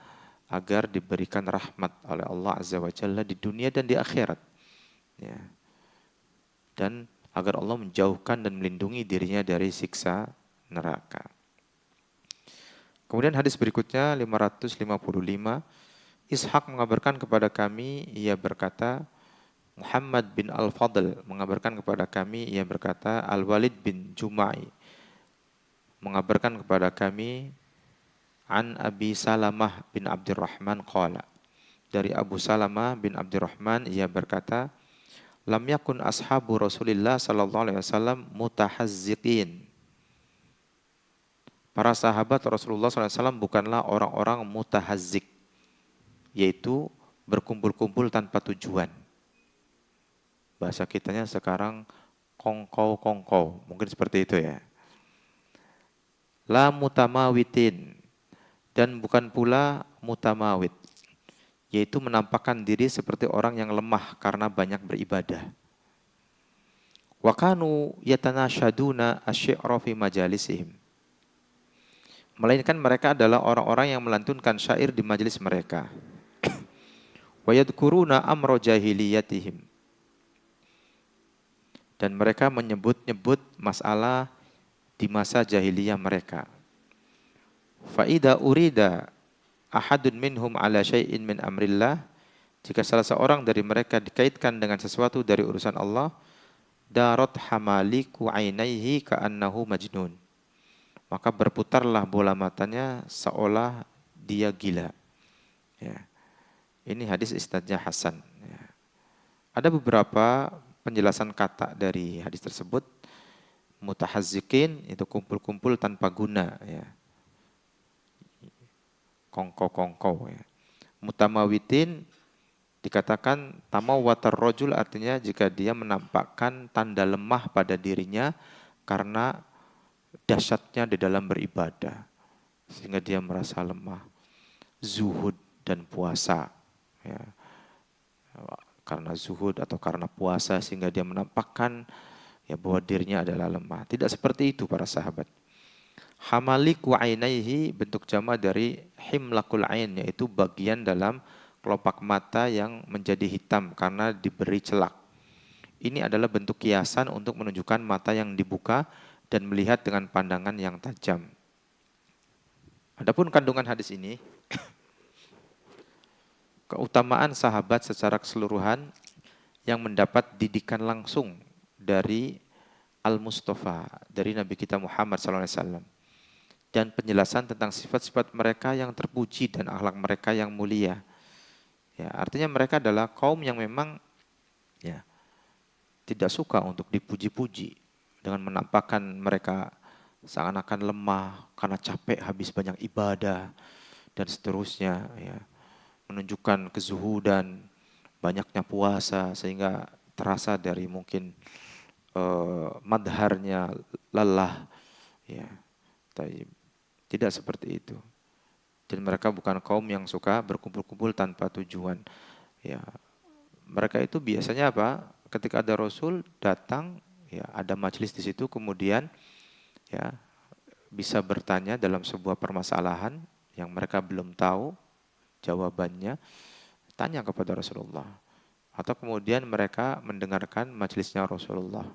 agar diberikan rahmat oleh Allah Azza wa Jalla di dunia dan di akhirat. Ya. Dan agar Allah menjauhkan dan melindungi dirinya dari siksa neraka. Kemudian hadis berikutnya 555, Ishaq mengabarkan kepada kami, ia berkata, Muhammad bin Al-Fadl mengabarkan kepada kami, ia berkata, Al-Walid bin Jumai mengabarkan kepada kami, An Abi Salamah bin Abdurrahman qala. Dari Abu Salamah bin Abdurrahman ia berkata, lam yakun ashabu Rasulillah sallallahu alaihi wasallam mutahazziqin. Para sahabat Rasulullah SAW bukanlah orang-orang mutahazzik, yaitu berkumpul-kumpul tanpa tujuan. Bahasa kitanya sekarang kongkow-kongkow, mungkin seperti itu ya. La mutamawitin, dan bukan pula mutamawit, yaitu menampakkan diri seperti orang yang lemah karena banyak beribadah. Wa kanu yatanashaduna asy-syi'ra fi majalisihim. Melainkan mereka adalah orang-orang yang melantunkan syair di majelis mereka. Wa yadhkuruna amra jahiliyatihim. Dan mereka menyebut-nyebut masalah di masa jahiliyah mereka. Fa idza urida ahadun minhum ala syai'in min amrillah, jika salah seorang dari mereka dikaitkan dengan sesuatu dari urusan Allah, darat hamaliku ainaihi ka'annahu majnun, maka berputarlah bola matanya seolah dia gila. Ya. Ini hadis isnadnya hasan. Ya. Ada beberapa penjelasan kata dari hadis tersebut. Mutahazzikin itu kumpul-kumpul tanpa guna. Ya. Kongko-kongko. Ya. Mutamawitin dikatakan tamawatar rojul, artinya jika dia menampakkan tanda lemah pada dirinya karena dahsyatnya di dalam beribadah sehingga dia merasa lemah. Zuhud dan puasa, ya. karena zuhud atau karena puasa sehingga dia menampakkan ya bahwa dirinya adalah lemah. Tidak seperti itu para sahabat. Hamaliku ainaihi bentuk jama dari himlakul ain, yaitu bagian dalam kelopak mata yang menjadi hitam karena diberi celak. Ini adalah bentuk kiasan untuk menunjukkan mata yang dibuka dan melihat dengan pandangan yang tajam. Adapun kandungan hadis ini, keutamaan sahabat secara keseluruhan yang mendapat didikan langsung dari Al-Mustafa, dari Nabi kita Muhammad SAW. Dan penjelasan tentang sifat-sifat mereka yang terpuji dan akhlak mereka yang mulia. Ya, artinya mereka adalah kaum yang memang ya tidak suka untuk dipuji-puji dengan menampakkan mereka seakan-akan lemah karena capek habis banyak ibadah dan seterusnya. Ya, menunjukkan kezuhudan, banyaknya puasa sehingga terasa dari mungkin madharnya lelah. Ya, tidak seperti itu. Dan mereka bukan kaum yang suka berkumpul-kumpul tanpa tujuan. Ya, mereka itu biasanya apa? Ketika ada Rasul datang, ya ada majelis di situ, kemudian ya bisa bertanya dalam sebuah permasalahan yang mereka belum tahu jawabannya, tanya kepada Rasulullah. Atau kemudian mereka mendengarkan majelisnya Rasulullah.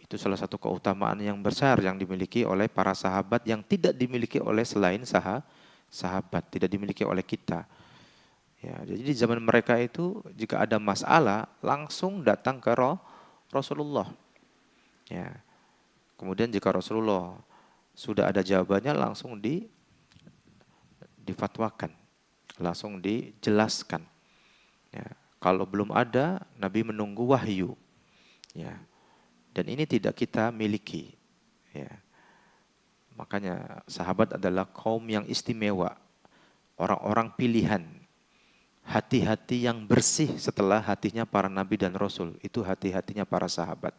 Itu salah satu keutamaan yang besar yang dimiliki oleh para sahabat yang tidak dimiliki oleh selain sahabat, tidak dimiliki oleh kita. Ya, jadi di zaman mereka itu jika ada masalah langsung datang ke Rasulullah. Ya. Kemudian jika Rasulullah sudah ada jawabannya langsung difatwakan, langsung dijelaskan. Ya. Kalau belum ada, Nabi menunggu wahyu. Ya. Dan ini tidak kita miliki. Ya. Makanya sahabat adalah kaum yang istimewa. Orang-orang pilihan. Hati-hati yang bersih setelah hatinya para nabi dan rasul. Itu hati-hatinya para sahabat.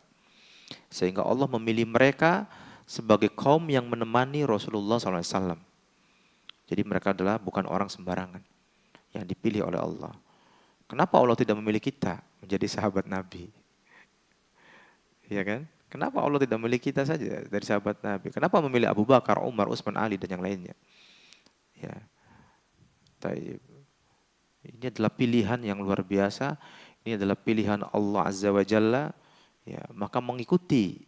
Sehingga Allah memilih mereka sebagai kaum yang menemani Rasulullah SAW. Jadi mereka adalah bukan orang sembarangan. Yang dipilih oleh Allah. Kenapa Allah tidak memilih kita menjadi sahabat Nabi? Ya kan? Kenapa Allah tidak memilih kita saja dari sahabat Nabi? Kenapa memilih Abu Bakar, Umar, Utsman, Ali dan yang lainnya? Ya. Taib. Ini adalah pilihan yang luar biasa. Ini adalah pilihan Allah Azza wa Jalla. Ya, maka mengikuti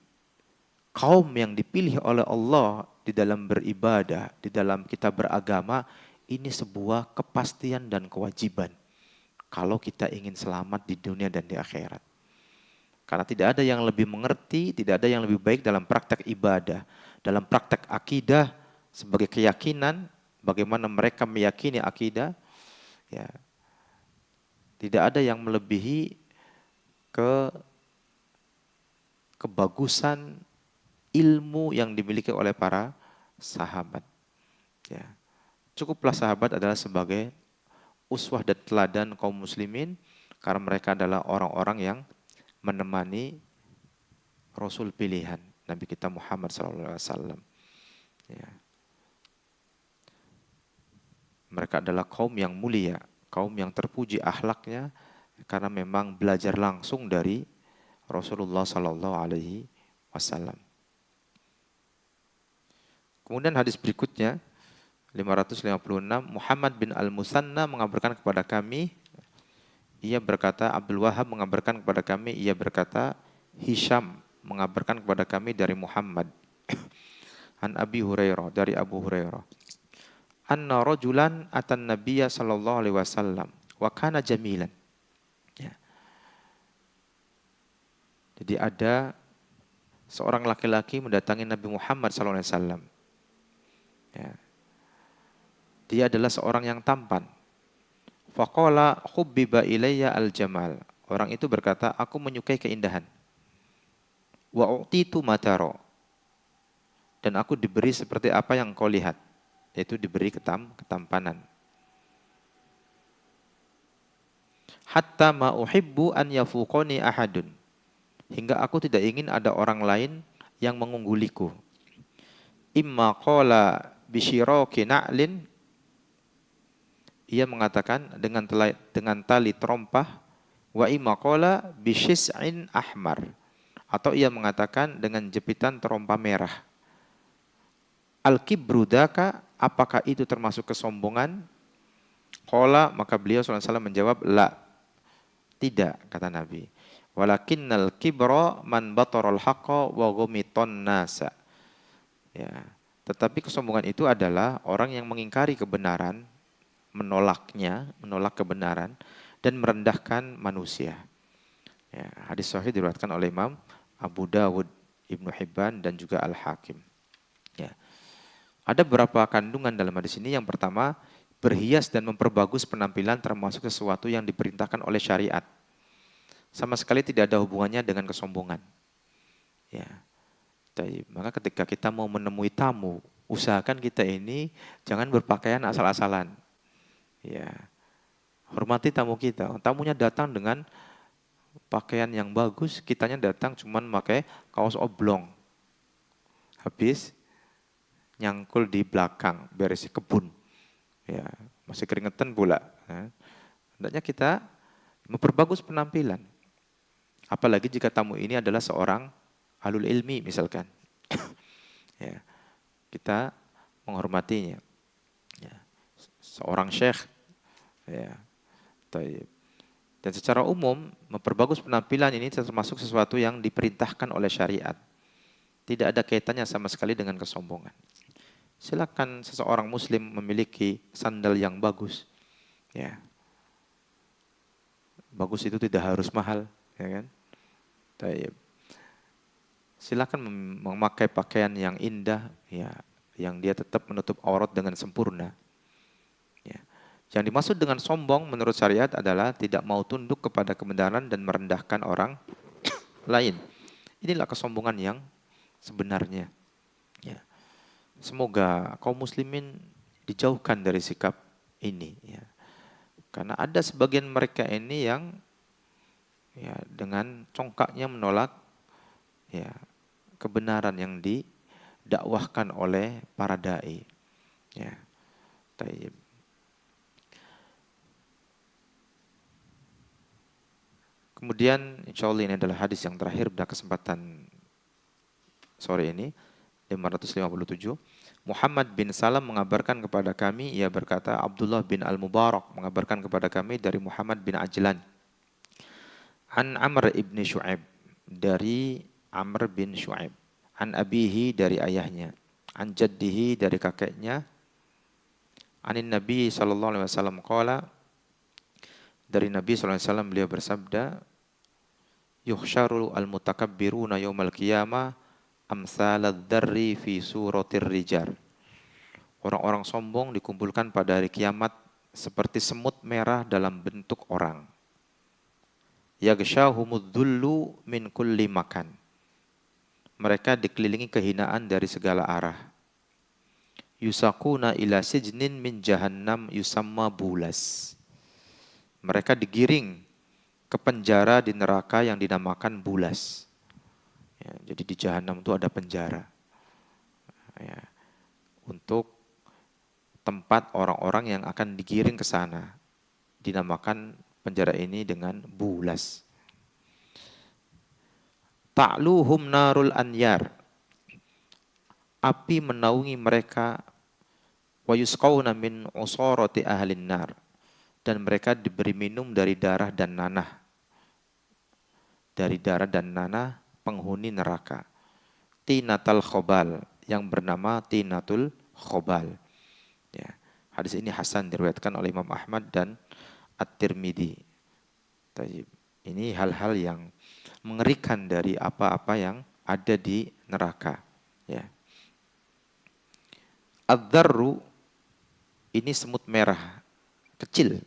kaum yang dipilih oleh Allah di dalam beribadah, di dalam kita beragama, ini sebuah kepastian dan kewajiban. Kalau kita ingin selamat di dunia dan di akhirat. Karena tidak ada yang lebih mengerti, tidak ada yang lebih baik dalam praktek ibadah, dalam praktek akidah sebagai keyakinan, bagaimana mereka meyakini akidah, ya, tidak ada yang melebihi kebagusan ilmu yang dimiliki oleh para sahabat. Ya. Cukuplah sahabat adalah sebagai uswah dan teladan kaum muslimin karena mereka adalah orang-orang yang menemani Rasul pilihan Nabi kita Muhammad SAW. Ya. Mereka adalah kaum yang mulia, kaum yang terpuji akhlaknya karena memang belajar langsung dari Rasulullah SAW. Kemudian hadis berikutnya 556, Muhammad bin Al-Musanna mengabarkan kepada kami, ia berkata, Abdul Wahab mengabarkan kepada kami, ia berkata, Hisham mengabarkan kepada kami dari Muhammad. An Abi Hurairah, dari Abu Hurairah. Anna rajulan atan Nabiyya sallallahu alaihi wasallam wa kana jamilan. Ya. Jadi ada seorang laki-laki mendatangi Nabi Muhammad sallallahu alaihi wasallam. Ya. Dia adalah seorang yang tampan. Faqala hubbiba ilayya al-jamal. Orang itu berkata, aku menyukai keindahan. Wa u'titu mataro. Dan aku diberi seperti apa yang kau lihat. Yaitu diberi ketampanan. Hatta ma uhibbu an yafuqani ahadun. Hingga aku tidak ingin ada orang lain yang mengungguliku. Imma qala bisyiraki na'lin. ia mengatakan dengan tali terompah, wa imma qala bisyis'in ahmar, atau ia mengatakan dengan jepitan terompah merah. Al-kibru daka, apakah itu termasuk kesombongan? Qala, maka beliau SAW menjawab, la, tidak, kata Nabi. Walakinnal kibra man bataral haqqa wa ghumiton nasa. Ya, tetapi kesombongan itu adalah orang yang mengingkari kebenaran, menolak kebenaran, dan merendahkan manusia. Ya, hadis sahih diriwayatkan oleh Imam Abu Dawud, Ibnu Hibban, dan juga Al-Hakim. Ya. Ada beberapa kandungan dalam hadis ini. Yang pertama, berhias dan memperbagus penampilan termasuk sesuatu yang diperintahkan oleh syariat. Sama sekali tidak ada hubungannya dengan kesombongan. Ya. Maka ketika kita mau menemui tamu, usahakan kita ini jangan berpakaian asal-asalan. Ya, hormati tamu kita. Tamunya datang dengan pakaian yang bagus, kitanya datang cuman pakai kaos oblong. Habis nyangkul di belakang, berisi kebun. Ya, masih keringetan pula. Hendaknya kita memperbagus penampilan. Apalagi jika tamu ini adalah seorang ahlul ilmi misalkan. Ya, kita menghormatinya. Ya, seorang syekh. Ya, dan secara umum memperbagus penampilan ini termasuk sesuatu yang diperintahkan oleh syariat. Tidak ada kaitannya sama sekali dengan kesombongan. Silakan seseorang muslim memiliki sandal yang bagus. Ya. Bagus itu tidak harus mahal, ya kan? Silakan memakai pakaian yang indah, ya, yang dia tetap menutup aurat dengan sempurna. Ya. Yang dimaksud dengan sombong menurut syariat adalah tidak mau tunduk kepada kebenaran dan merendahkan orang lain. Inilah kesombongan yang sebenarnya. Ya. Semoga kaum muslimin dijauhkan dari sikap ini. Ya. Karena ada sebagian mereka ini yang ya, dengan congkaknya menolak ya, kebenaran yang didakwahkan oleh para dai. Ya. Taib. Kemudian insya Allah ini adalah hadis yang terakhir pada kesempatan sore ini, 557. Muhammad bin Salam mengabarkan kepada kami, ia berkata, Abdullah bin Al-Mubarak mengabarkan kepada kami dari Muhammad bin Ajlan. An Amr ibn Shu'aib, dari Amr bin Shu'aib. An abihi, dari ayahnya. An jaddihi, dari kakeknya. Anin Nabi SAW qala, dari Nabi SAW beliau bersabda, yuhsyaru al-mutakabbiruna yawmal qiyamah amsalad darri fi suratir rijar. Orang-orang sombong dikumpulkan pada hari kiamat seperti semut merah dalam bentuk orang. Yaghsyahumud dhullu min kulli makan. Mereka dikelilingi kehinaan dari segala arah. Yusakuna ila sijnin min jahannam yusamma bulas. Mereka digiring ke penjara di neraka yang dinamakan bulas. Ya, jadi di jahanam itu ada penjara. Ya, untuk tempat orang-orang yang akan digiring ke sana. Dinamakan penjara ini dengan bulas. Ta'luhum narul anyar. Api menaungi mereka. Wa yusqawna min usarati ahlin nar. Dan mereka diberi minum dari darah dan nanah. Dari darah dan nanah penghuni neraka. Tinatal khobal, yang bernama Tinatul Khobal. Ya. Hadis ini hasan, diriwayatkan oleh Imam Ahmad dan At-Tirmidzi. Ini hal-hal yang mengerikan dari apa-apa yang ada di neraka. Ya. Ad-dharru, ini semut merah kecil.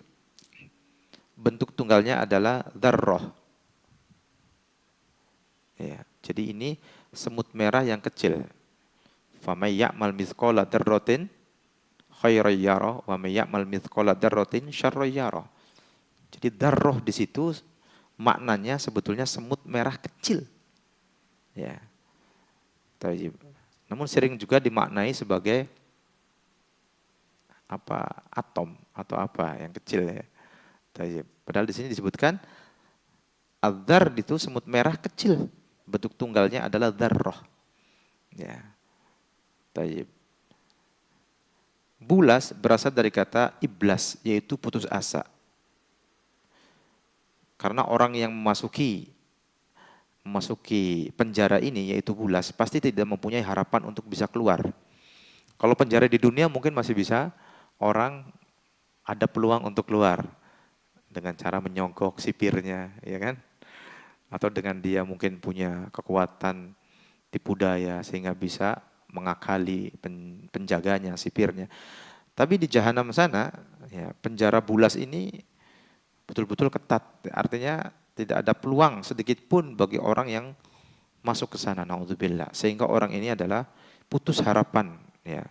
Bentuk tunggalnya adalah dzarrah. Ya, jadi ini semut merah yang kecil. Famay ya'mal mithqala dzarratin khairan yarah wa may ya'mal mithqala dzarratin syarran yarah. Jadi dzarrah di situ maknanya sebetulnya semut merah kecil. Ya. Namun sering juga dimaknai sebagai atom atau apa yang kecil ya. Tayyib. Padahal di sini disebutkan adzar itu semut merah kecil. Bentuk tunggalnya adalah dzarrah. Ya. Tayyib. Bulas berasal dari kata iblas, yaitu putus asa. Karena orang yang memasuki penjara ini, yaitu bulas, pasti tidak mempunyai harapan untuk bisa keluar. Kalau penjara di dunia mungkin masih bisa, orang ada peluang untuk keluar dengan cara menyogok sipirnya, ya kan? Atau dengan dia mungkin punya kekuatan tipu daya sehingga bisa mengakali penjaganya, sipirnya. Tapi di jahanam sana, ya, penjara bulas ini betul-betul ketat. Artinya tidak ada peluang sedikit pun bagi orang yang masuk ke sana. Naudzubillah. Sehingga orang ini adalah putus harapan. Ya.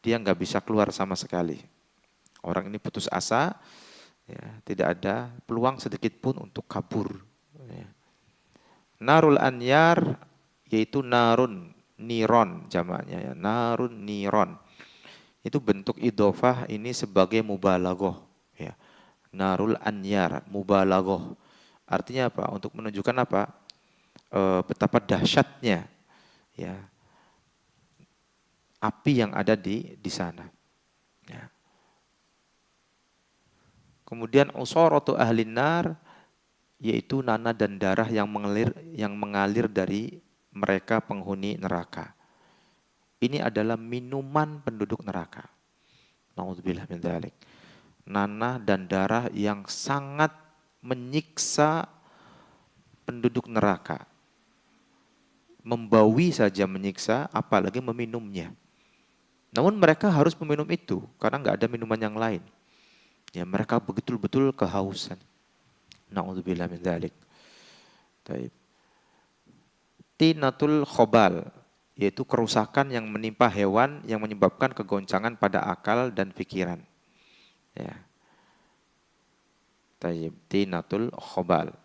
Dia nggak bisa keluar sama sekali. Orang ini putus asa, ya, tidak ada peluang sedikit pun untuk kabur. Ya. Narul anyar yaitu narun niron jamaknya ya. Narun niron. Itu bentuk idhofah ini sebagai mubalaghah ya. Narul anyar mubalaghah. Artinya apa? Untuk menunjukkan apa? Betapa dahsyatnya ya api yang ada di sana. Ya. Kemudian usaratu ahlin nar yaitu nanah dan darah yang mengalir dari mereka penghuni neraka. Ini adalah minuman penduduk neraka. Nauzubillah min dzalik. Nanah dan darah yang sangat menyiksa penduduk neraka. Membawi saja menyiksa, apalagi meminumnya. Namun mereka harus meminum itu, karena nggak ada minuman yang lain. Ya, mereka betul-betul kehausan. Nauzubillah min dzalik. Baik. Tinatul khobal, yaitu kerusakan yang menimpa hewan yang menyebabkan kegoncangan pada akal dan pikiran. Ya. Tayyib. Tinatul khobal.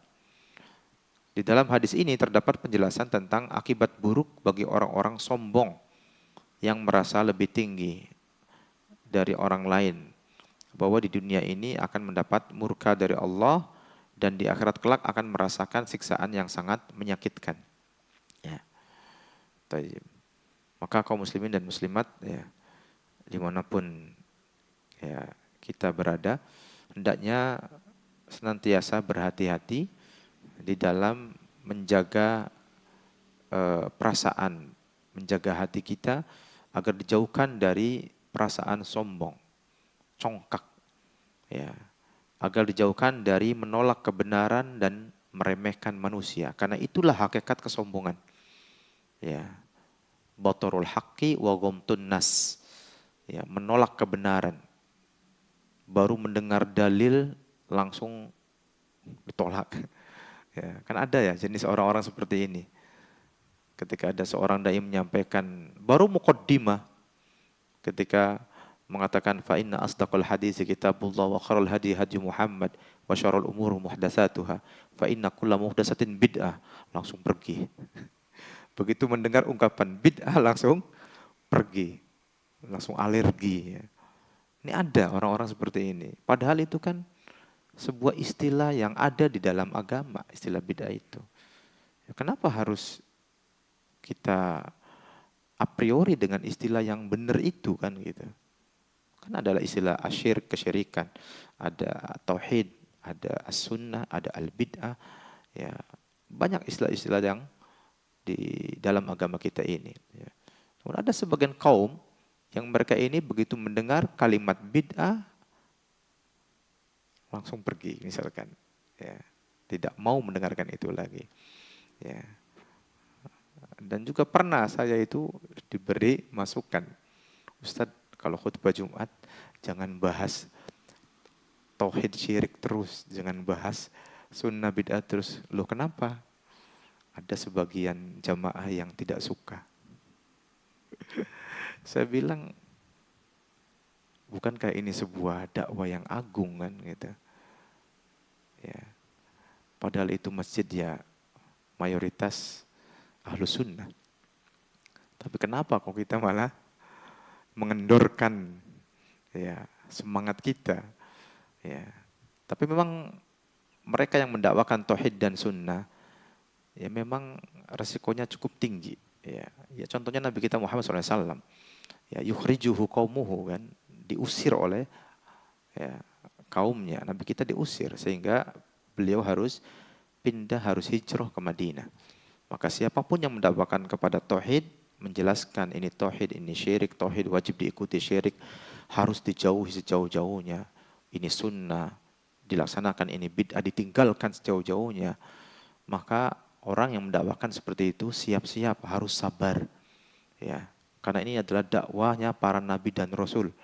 Di dalam hadis ini terdapat penjelasan tentang akibat buruk bagi orang-orang sombong yang merasa lebih tinggi dari orang lain. Bahwa di dunia ini akan mendapat murka dari Allah dan di akhirat kelak akan merasakan siksaan yang sangat menyakitkan. Ya. Tayyib. Maka kaum muslimin dan muslimat ya, dimanapun ya kita berada, hendaknya senantiasa berhati-hati di dalam menjaga perasaan, menjaga hati kita agar dijauhkan dari perasaan sombong, congkak, ya, agar dijauhkan dari menolak kebenaran dan meremehkan manusia, karena itulah hakikat kesombongan. Ya, batarul haqqi wa ghamtun nas, ya, menolak kebenaran, baru mendengar dalil langsung ditolak. Ya, kan ada ya jenis orang-orang seperti ini. Ketika ada seorang dai menyampaikan baru muqaddimah, ketika mengatakan fa inna asdaqal hadits kitabullah wa khairul hadi hadi Muhammad wa syarrul umur muhdatsatuha fa inna kulla muhdatsatin bid'ah, langsung pergi. Begitu mendengar ungkapan bid'ah langsung pergi. Langsung alergi ya. Ini ada orang-orang seperti ini. Padahal itu kan sebuah istilah yang ada di dalam agama, istilah bid'ah itu. Kenapa harus kita a priori dengan istilah yang benar itu kan gitu. Kan adalah istilah asyir, kesyirikan, ada tauhid, ada as-sunnah, ada al-bid'ah. Ya, banyak istilah-istilah yang di dalam agama kita ini. Ya. Ada sebagian kaum yang mereka ini begitu mendengar kalimat bid'ah langsung pergi misalkan, ya, tidak mau mendengarkan itu lagi, ya. Dan juga pernah saya itu diberi masukan, Ustadz kalau khutbah Jumat jangan bahas tauhid syirik terus, jangan bahas sunnah bid'ah terus. Loh kenapa? Ada sebagian jamaah yang tidak suka. Saya bilang, bukankah ini sebuah dakwah yang agung kan gitu. Ya. Padahal itu masjid ya mayoritas ahlus sunnah. Tapi kenapa kok kita malah mengendorkan ya semangat kita. Ya. Tapi memang mereka yang mendakwakan tauhid dan sunnah, ya memang resikonya cukup tinggi. Ya, ya contohnya Nabi kita Muhammad SAW. Ya, yukhrijuhu qaumuhu kan, diusir oleh ya, kaumnya. Nabi kita diusir sehingga beliau harus pindah, harus hijrah ke Madinah. Maka siapapun yang mendakwakan kepada tauhid, menjelaskan ini tauhid, ini syirik, tauhid wajib diikuti, syirik harus dijauhi sejauh-jauhnya. Ini sunnah, dilaksanakan, ini bid'ah ditinggalkan sejauh-jauhnya. Maka orang yang mendakwakan seperti itu siap-siap harus sabar. Ya, karena ini adalah dakwahnya para nabi dan rasul.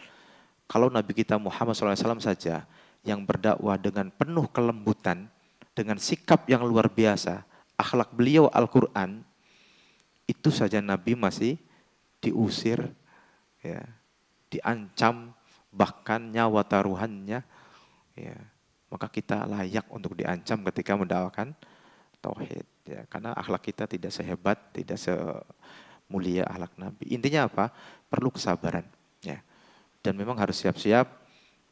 Kalau Nabi kita Muhammad SAW saja yang berdakwah dengan penuh kelembutan, dengan sikap yang luar biasa, akhlak beliau Al-Quran, itu saja Nabi masih diusir, ya, diancam, bahkan nyawa taruhannya, ya, maka kita layak untuk diancam ketika mendakwakan tauhid, ya, karena akhlak kita tidak sehebat, tidak semulia akhlak Nabi. Intinya apa? Perlu kesabaran, ya. Dan memang harus siap-siap,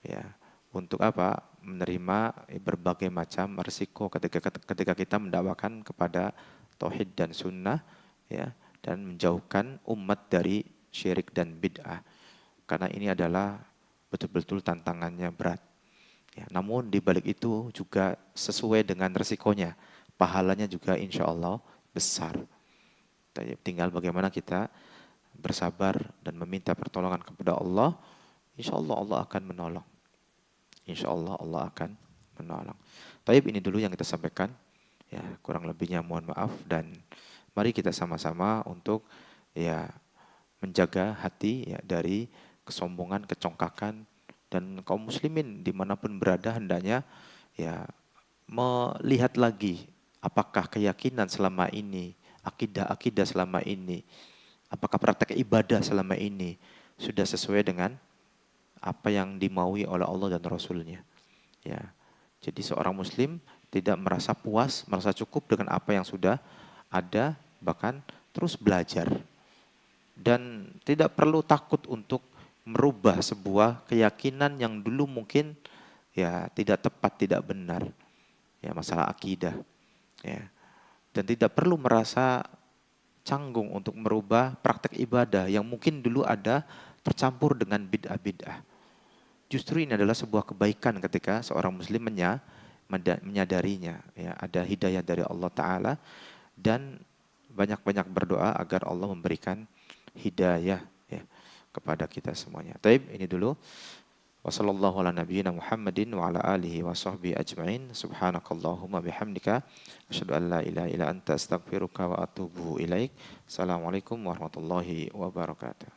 ya, untuk apa? Menerima berbagai macam risiko ketika kita mendakwakan kepada tauhid dan sunnah, ya, dan menjauhkan umat dari syirik dan bid'ah. Karena ini adalah betul-betul tantangannya berat. Ya, namun di balik itu juga sesuai dengan risikonya, pahalanya juga insya Allah besar. Tinggal bagaimana kita bersabar dan meminta pertolongan kepada Allah. Insya Allah Allah akan menolong. Insya Allah Allah akan menolong. Taib, ini dulu yang kita sampaikan. Ya, kurang lebihnya mohon maaf, dan mari kita sama-sama untuk ya menjaga hati ya dari kesombongan, kecongkakan, dan kaum muslimin dimanapun berada hendaknya ya melihat lagi apakah keyakinan selama ini, akidah-akidah selama ini, apakah praktek ibadah selama ini sudah sesuai dengan apa yang dimaui oleh Allah dan Rasulnya. Ya, jadi seorang Muslim tidak merasa puas, merasa cukup dengan apa yang sudah ada, bahkan terus belajar. Dan tidak perlu takut untuk merubah sebuah keyakinan yang dulu mungkin ya tidak tepat, tidak benar. Ya, masalah akidah. Ya. Dan tidak perlu merasa canggung untuk merubah praktek ibadah yang mungkin dulu ada tercampur dengan bid'ah-bid'ah. Justru ini adalah sebuah kebaikan ketika seorang muslim menyadarinya. Ya, ada hidayah dari Allah Ta'ala, dan banyak-banyak berdoa agar Allah memberikan hidayah ya kepada kita semuanya. Taib, ini dulu. Wassallallahu ala nabiyyina Muhammadin wa ala alihi wa sahbihi ajma'in. Subhanakallahumma bihamdika asyhadu an la ilaha illa anta astaghfiruka wa atubu ilaik. Assalamualaikum warahmatullahi wabarakatuh.